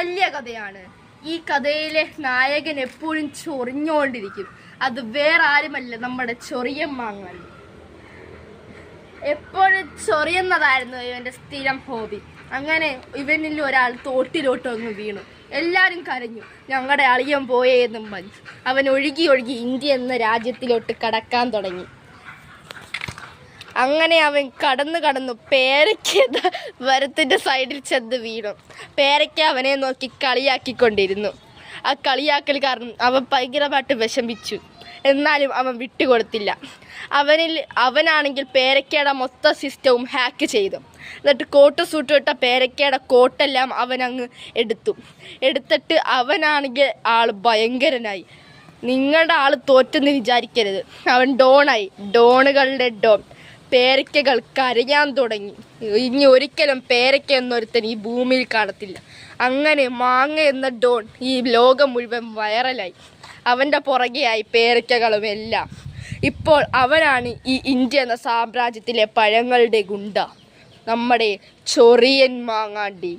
വലിയ കഥയാണ്. ഈ കഥയിലെ നായകൻ എപ്പോഴും ചൊറിഞ്ഞുകൊണ്ടിരിക്കും. അത് വേറെ ആരുമല്ല, നമ്മുടെ ചൊറിയൻ മാങ്ങാണ്ടി. എപ്പോഴും ചൊറിയുന്നതായിരുന്നു ഇവന്റെ സ്ഥിരം ഹോബി. അങ്ങനെ ഇവനിൽ ഒരാൾ തോട്ടിലോട്ടൊന്ന് വീണു. എല്ലാവരും കരഞ്ഞു, ഞങ്ങളുടെ അളിയൻ പോയെന്നും പറഞ്ഞു. അവൻ ഒഴുകി ഒഴുകി ഇന്ത്യ എന്ന രാജ്യത്തിലോട്ട് കടക്കാൻ തുടങ്ങി. അങ്ങനെ അവൻ കടന്നു പേരയ്ക്ക മരത്തിൻ്റെ സൈഡിൽ ചെന്ന് വീണു. പേരയ്ക്ക അവനെ നോക്കി കളിയാക്കിക്കൊണ്ടിരുന്നു. ആ കളിയാക്കൽ കാരണം അവൻ ഭയങ്കരമായിട്ട് വിഷമിച്ചു. എന്നാലും അവൻ വിട്ടുകൊടുത്തില്ല. അവനാണെങ്കിൽ പേരയ്ക്കയുടെ മൊത്തം സിസ്റ്റവും ഹാക്ക് ചെയ്തു. എന്നിട്ട് കോട്ട് സൂട്ട് ഇട്ട പേരയ്ക്കയുടെ കോട്ടെല്ലാം അവനങ്ങ് എടുത്തിട്ട് അവനാണെങ്കിൽ ആൾ ഭയങ്കരനായി. നിങ്ങളുടെ ആൾ തോറ്റെന്ന് വിചാരിക്കരുത്. അവൻ ഡോണായി, ഡോണുകളുടെ ഡോൺ. പേരയ്ക്കകൾ കരയാൻ തുടങ്ങി. ഇനി ഒരിക്കലും പേരയ്ക്ക എന്നൊരുത്തൻ ഈ ഭൂമിയിൽ കാണത്തില്ല. അങ്ങനെ മാങ്ങ എന്ന ഡോൺ ഈ ലോകം മുഴുവൻ വൈറലായി. അവൻ്റെ പുറകെയായി പേരയ്ക്കകളും എല്ലാം. ഇപ്പോൾ അവനാണ് ഈ ഇന്ത്യ എന്ന സാമ്രാജ്യത്തിലെ പഴങ്ങളുടെ ഗുണ്ട, നമ്മുടെ ചൊറിയൻ മാങ്ങാണ്ടി.